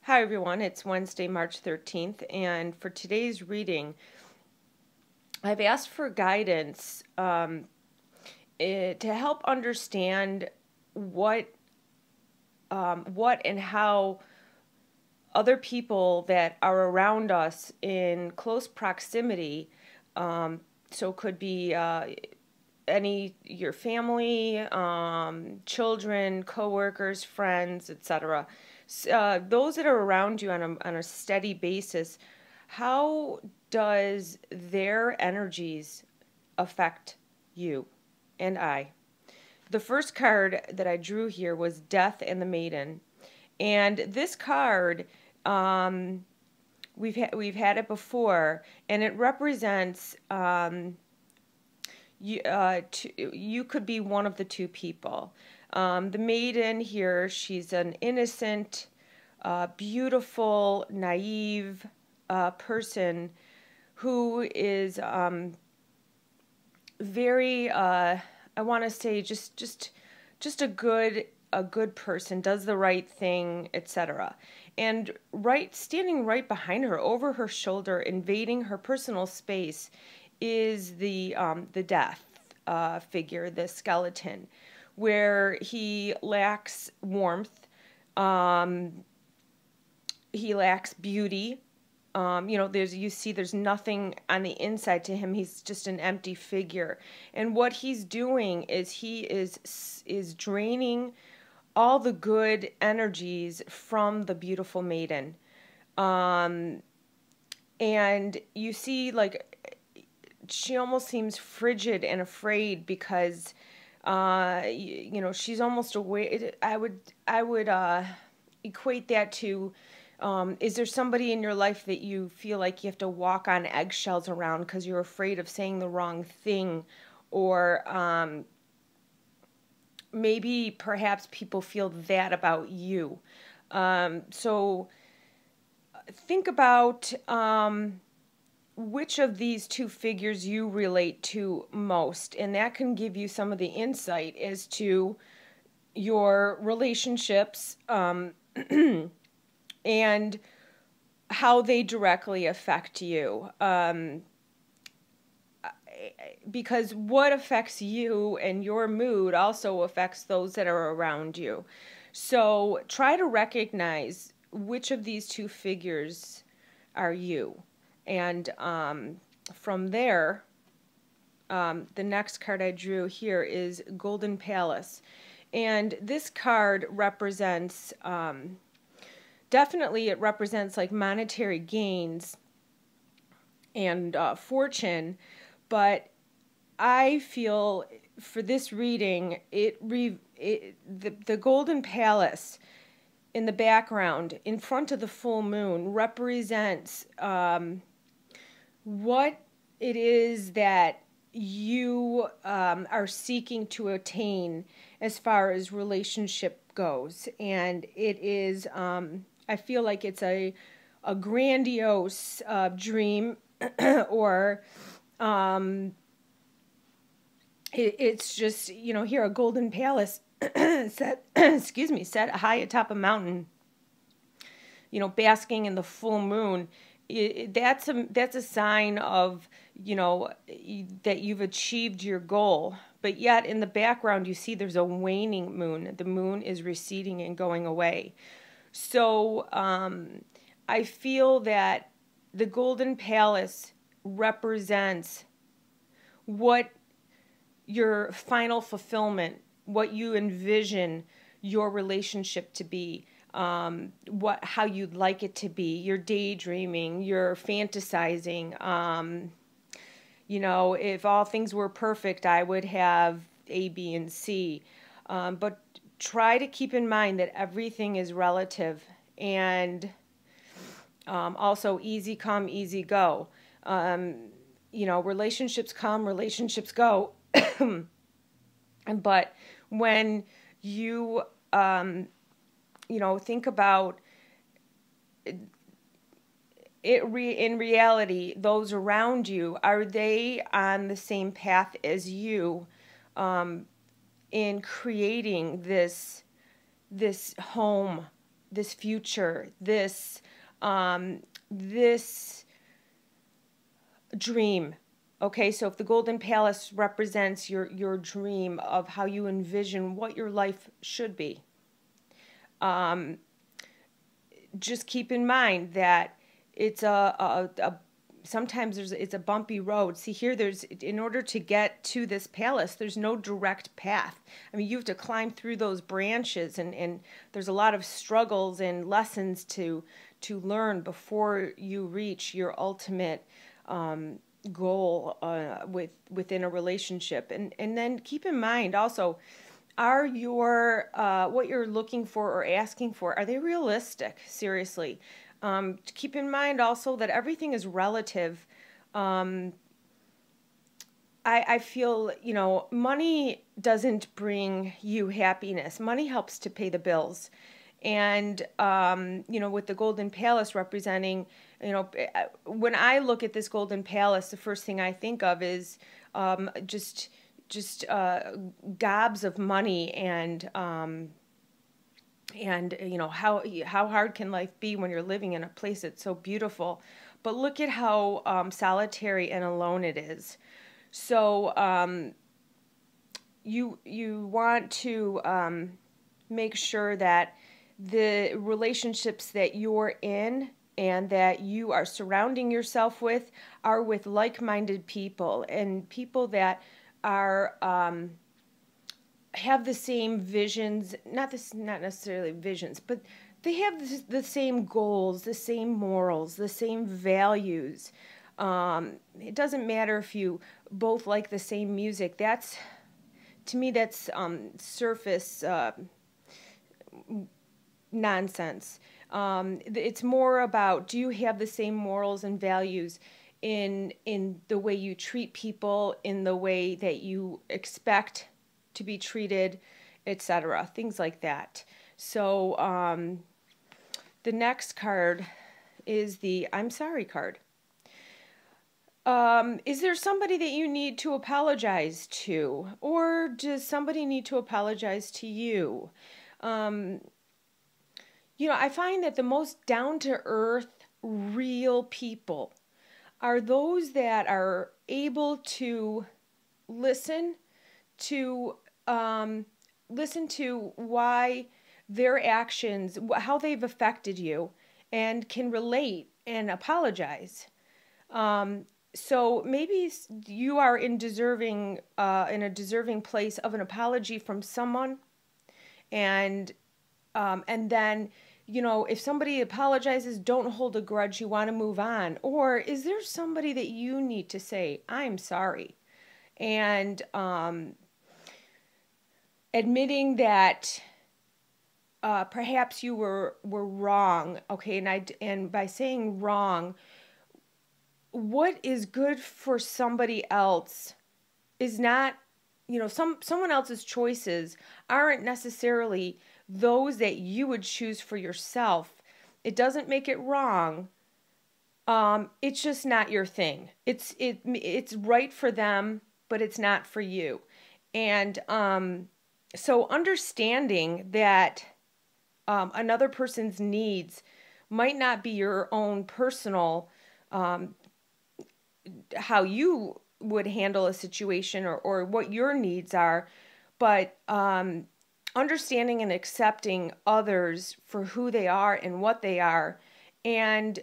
Hi everyone, it's Wednesday, March 13th, and for today's reading, I've asked for guidance to help understand what what and how other people that are around us in close proximity, so it could be your family, children, coworkers, friends, etc. Those that are around you on a steady basis, how does their energies affect you and I? The first card that I drew here was Death and the Maiden. And this card, we've had it before, and it represents you could be one of the two people. The maiden here, she's an innocent, beautiful, naive person who is very, I want to say, just a good person, does the right thing, etc. And standing right behind her, over her shoulder, invading her personal space, is the death figure, the skeleton, where he lacks warmth, he lacks beauty. There's nothing on the inside to him. He's just an empty figure. And what he's doing is he is draining all the good energies from the beautiful maiden. And you see, like, she almost seems frigid and afraid because she's almost away. I would equate that to, is there somebody in your life that you feel like you have to walk on eggshells around because you're afraid of saying the wrong thing, or maybe perhaps people feel that about you. So think about which of these two figures you relate to most, and that can give you some of the insight as to your relationships, and how they directly affect you. Because what affects you and your mood also affects those that are around you. So try to recognize which of these two figures are you. And from there, the next card I drew here is Golden Palace. And this card represents, definitely it represents like monetary gains and fortune, but I feel for this reading, the Golden Palace in the background, in front of the full moon, represents what it is that you are seeking to attain as far as relationship goes. And it is, I feel like it's a grandiose dream, or it's just, here, a golden palace set, excuse me, set high atop a mountain, basking in the full moon. That's a sign of, that you've achieved your goal. But yet in the background, you see there's a waning moon. The moon is receding and going away. So I feel that the Golden Palace represents what your final fulfillment, what you envision your relationship to be, how you'd like it to be, you're daydreaming, you're fantasizing. If all things were perfect, I would have A, B, and C. But try to keep in mind that everything is relative, and also easy come, easy go. Relationships come, relationships go. But when you, think about it, in reality, those around you, are they on the same path as you in creating this home this future, this dream. Okay, so if the Golden Palace represents your dream of how you envision what your life should be, just keep in mind that it's sometimes it's a bumpy road. See here, in order to get to this palace, there's no direct path. I mean, you have to climb through those branches, and there's a lot of struggles and lessons to learn before you reach your ultimate goal within a relationship. And then keep in mind also, are your what you're looking for or asking for, are they realistic? Seriously. Keep in mind also that everything is relative. I feel, money doesn't bring you happiness. Money helps to pay the bills. And, with the Golden Palace representing, when I look at this Golden Palace, the first thing I think of is just gobs of money and how hard can life be when you're living in a place that's so beautiful. But look at how solitary and alone it is. So you want to make sure that the relationships that you're in and that you are surrounding yourself with are with like-minded people and people that are have the same visions, not necessarily visions, but they have the same goals, the same morals, the same values. It doesn't matter if you both like the same music. To me, that's surface nonsense. It's more about, do you have the same morals and values in the way you treat people, in the way that you expect to be treated, etc. Things like that. So the next card is the I'm sorry card. Is there somebody that you need to apologize to? Or does somebody need to apologize to you? I find that the most down-to-earth, real people are those that are able to listen to why their actions, how they've affected you, and can relate and apologize. So maybe you are in a deserving place of an apology from someone, and then, if somebody apologizes, don't hold a grudge. You want to move on. Or is there somebody that you need to say, I'm sorry, and admitting that perhaps you were wrong, okay? And by saying wrong, what is good for somebody else is not, someone else's choices aren't necessarily those that you would choose for yourself. It doesn't make it wrong. It's just not your thing. It's right for them, but it's not for you. And so understanding that another person's needs might not be your own personal how you would handle a situation or what your needs are, but understanding and accepting others for who they are and what they are, and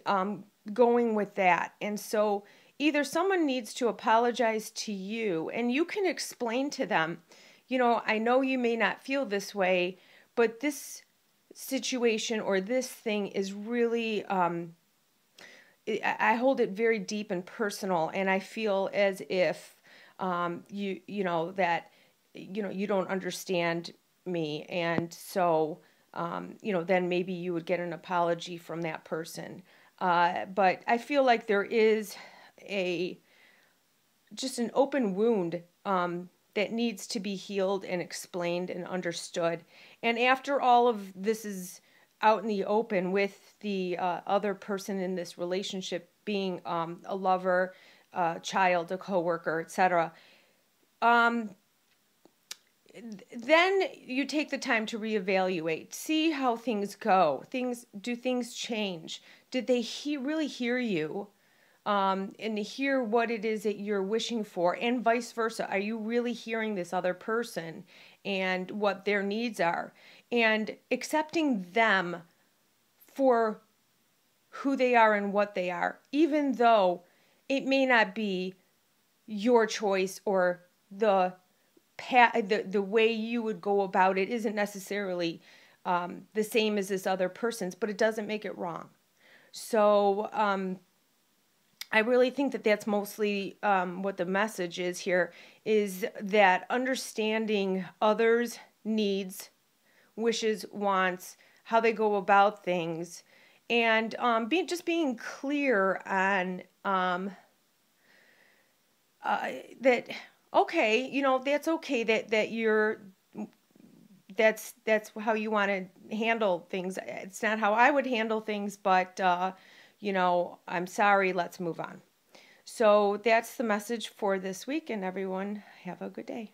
going with that. And so either someone needs to apologize to you, and you can explain to them, I know you may not feel this way, but this situation or this thing is really I hold it very deep and personal, and I feel as if you don't understand me, and so then maybe you would get an apology from that person. But I feel like there is just an open wound that needs to be healed and explained and understood. And after all of this is out in the open, with the other person in this relationship being a lover, a child, a coworker, etc., then you take the time to reevaluate, see how things go. Do things change? Did they really hear you? And hear what it is that you're wishing for, and vice versa. Are you really hearing this other person and what their needs are, and accepting them for who they are and what they are, even though it may not be your choice, or the way you would go about it isn't necessarily the same as this other person's, but it doesn't make it wrong. So I really think that that's mostly what the message is here, is that understanding others' needs, wishes, wants, how they go about things, and being clear on that. Okay, that's okay that you're that's how you want to handle things. It's not how I would handle things, but I'm sorry, let's move on. So that's the message for this week, and everyone have a good day.